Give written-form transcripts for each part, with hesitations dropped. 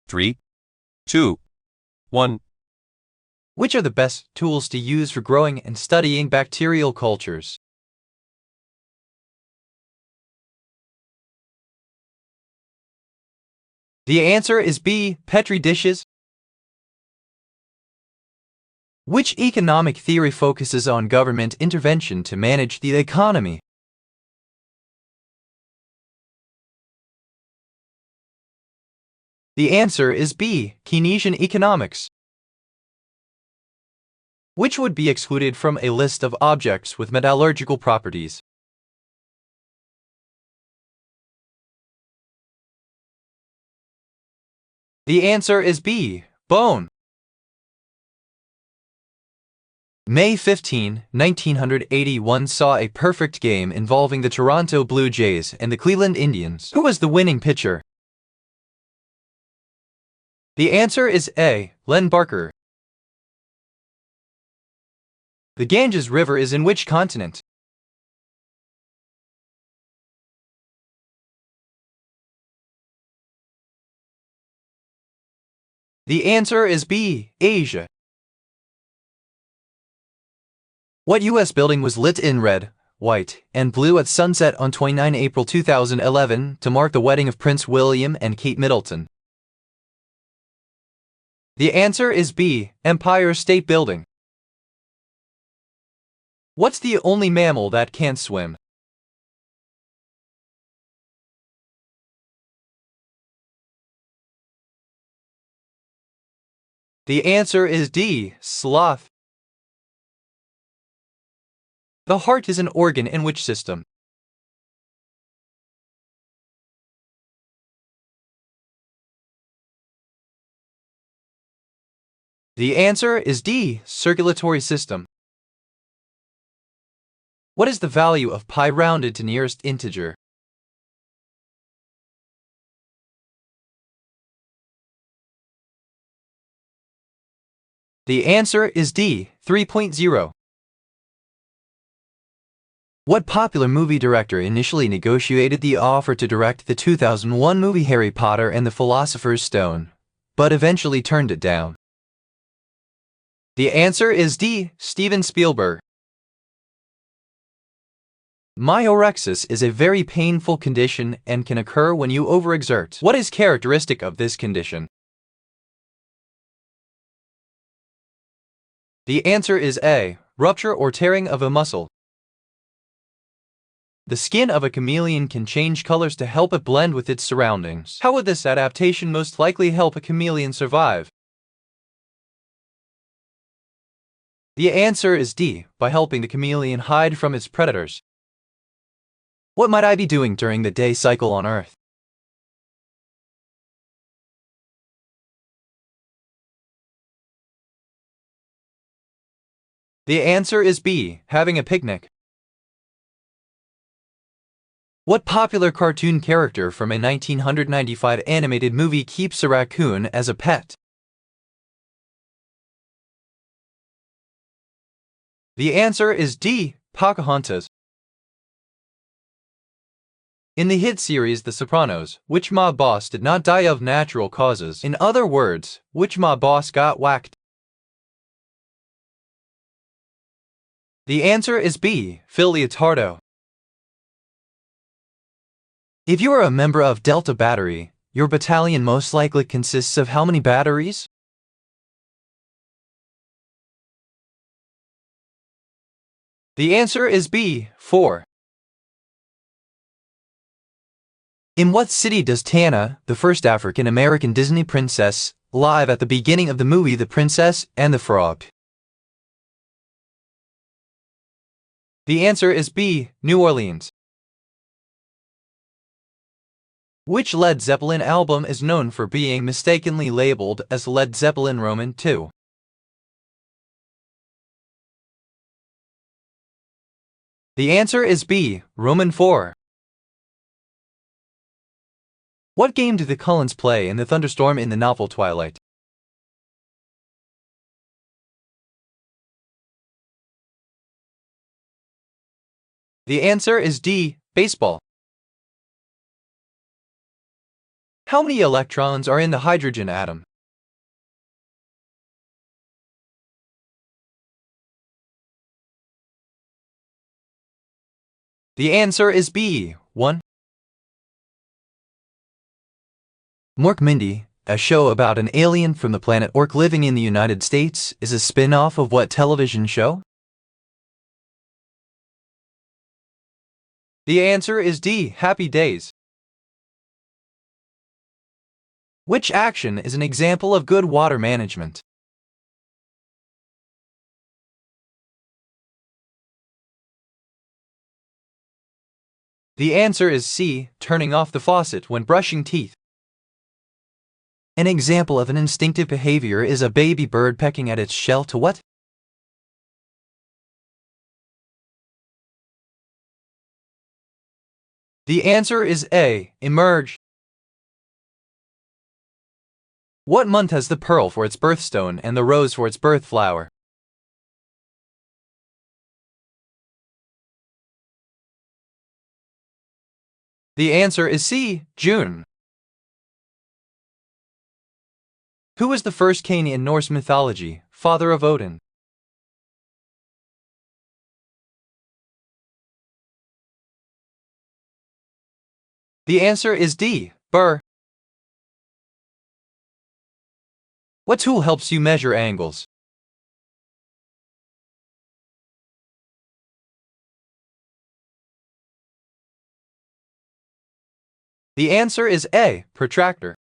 3, 2, 1. Which are the best tools to use for growing and studying bacterial cultures? The answer is B. Petri dishes. Which economic theory focuses on government intervention to manage the economy? The answer is B. Keynesian economics. Which would be excluded from a list of objects with metallurgical properties? The answer is B. Bone. May 15, 1981 saw a perfect game involving the Toronto Blue Jays and the Cleveland Indians. Who was the winning pitcher? The answer is A. Len Barker. The Ganges River is in which continent? The answer is B. Asia. What U.S. building was lit in red, white, and blue at sunset on 29 April 2011 to mark the wedding of Prince William and Kate Middleton? The answer is B. Empire State Building. What's the only mammal that can't swim? The answer is D. Sloth. The heart is an organ in which system? The answer is D. Circulatory system. What is the value of pi rounded to nearest integer? The answer is D. 3.0. What popular movie director initially negotiated the offer to direct the 2001 movie Harry Potter and the Philosopher's Stone, but eventually turned it down? The answer is D. Steven Spielberg. Myorexis is a very painful condition and can occur when you overexert. What is characteristic of this condition? The answer is A. Rupture or tearing of a muscle. The skin of a chameleon can change colors to help it blend with its surroundings. How would this adaptation most likely help a chameleon survive? The answer is D. By helping the chameleon hide from its predators. What might I be doing during the day cycle on Earth? The answer is B. Having a picnic. What popular cartoon character from a 1995 animated movie keeps a raccoon as a pet? The answer is D. Pocahontas. In the hit series The Sopranos, which mob boss did not die of natural causes? In other words, which mob boss got whacked? The answer is B. Phil Leotardo. If you are a member of Delta Battery, your battalion most likely consists of how many batteries? The answer is B. 4. In what city does Tana, the first African-American Disney princess, live at the beginning of the movie The Princess and the Frog? The answer is B. New Orleans. Which Led Zeppelin album is known for being mistakenly labeled as Led Zeppelin Roman II? The answer is B. Roman IV. What game do the Cullens play in the thunderstorm in the novel Twilight? The answer is D. Baseball. How many electrons are in the hydrogen atom? The answer is B, 1. Mork Mindy, a show about an alien from the planet Ork living in the United States, is a spin-off of what television show? The answer is D, Happy Days. Which action is an example of good water management? The answer is C, turning off the faucet when brushing teeth. An example of an instinctive behavior is a baby bird pecking at its shell to what? The answer is A, emerge. What month has the pearl for its birthstone and the rose for its birth flower? The answer is C, June. Who was the first king in Norse mythology, father of Odin? The answer is D, Bur. What tool helps you measure angles? The answer is A, protractor.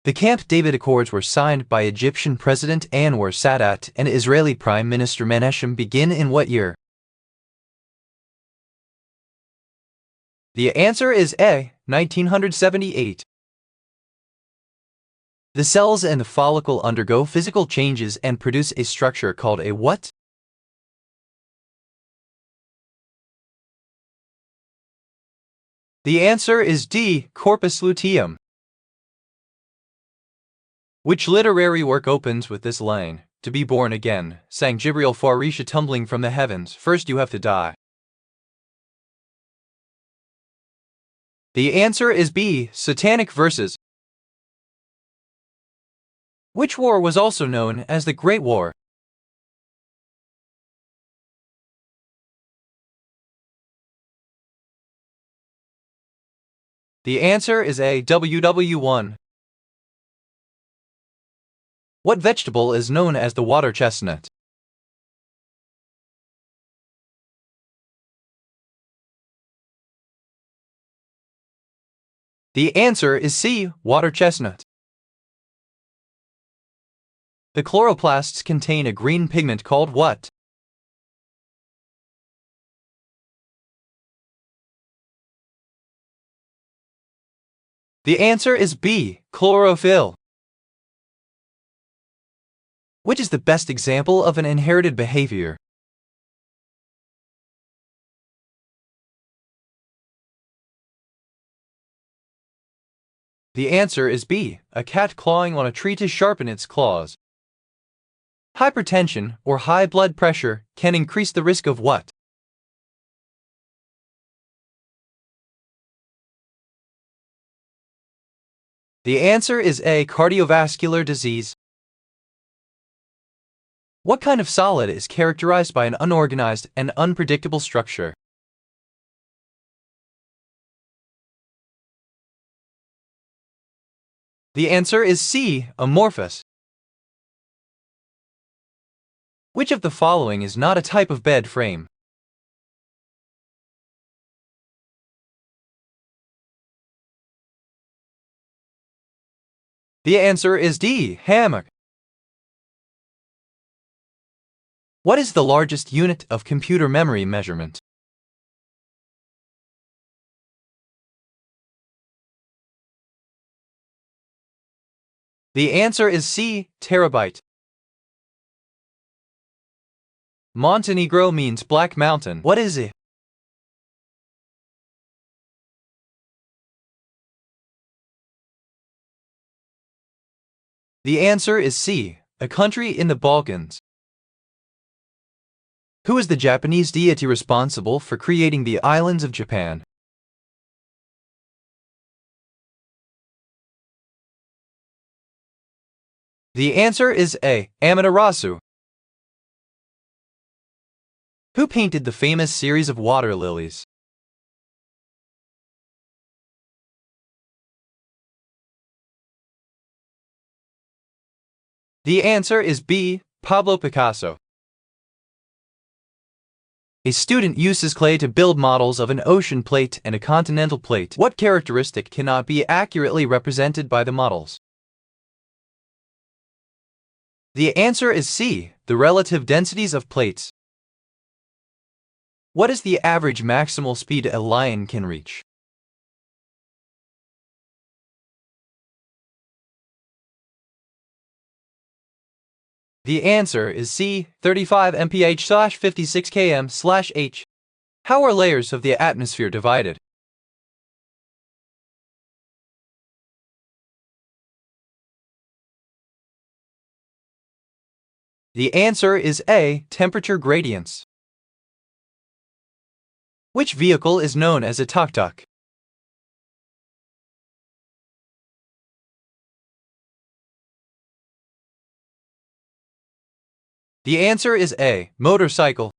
The Camp David Accords were signed by Egyptian President Anwar Sadat and Israeli Prime Minister Menachem Begin in what year? The answer is A, 1978. The cells in the follicle undergo physical changes and produce a structure called a what? The answer is D, corpus luteum. Which literary work opens with this line? To be born again, sang Jibril Farisha tumbling from the heavens, first you have to die. The answer is B, Satanic Verses. Which war was also known as the Great War? The answer is A, WW1. What vegetable is known as the water chestnut? The answer is C, water chestnut. The chloroplasts contain a green pigment called what? The answer is B, chlorophyll. Which is the best example of an inherited behavior? The answer is B, a cat clawing on a tree to sharpen its claws. Hypertension, or high blood pressure, can increase the risk of what? The answer is A, cardiovascular disease. What kind of solid is characterized by an unorganized and unpredictable structure? The answer is C, amorphous. Which of the following is not a type of bed frame? The answer is D, hammock. What is the largest unit of computer memory measurement? The answer is C, terabyte. Montenegro means Black Mountain. What is it? The answer is C, a country in the Balkans. Who is the Japanese deity responsible for creating the islands of Japan? The answer is A. Amaterasu. Who painted the famous series of water lilies? The answer is B. Pablo Picasso. A student uses clay to build models of an ocean plate and a continental plate. What characteristic cannot be accurately represented by the models? The answer is C. The relative densities of plates. What is the average maximal speed a lion can reach? The answer is C. 35 mph/56 km/h. How are layers of the atmosphere divided? The answer is A. Temperature gradients. Which vehicle is known as a tuk-tuk? The answer is A. Motorcycle.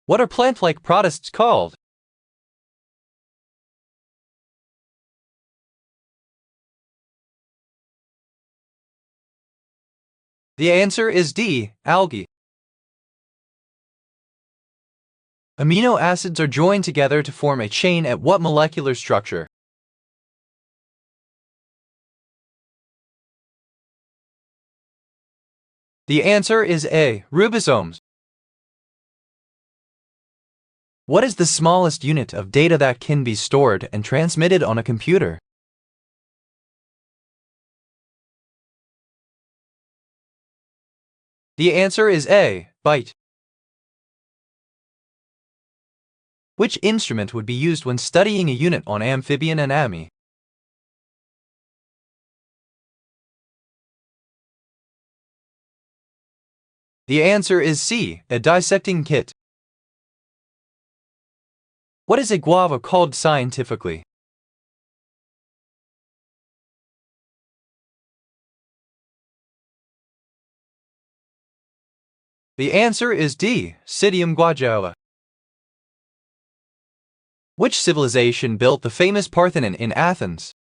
What are plant-like products called? The answer is D. Algae. Amino acids are joined together to form a chain at what molecular structure? The answer is A. Ribosomes. What is the smallest unit of data that can be stored and transmitted on a computer? The answer is A. Byte. Which instrument would be used when studying a unit on amphibian anatomy? The answer is C. A dissecting kit. What is a guava called scientifically? The answer is D. Psidium guajava. Which civilization built the famous Parthenon in Athens?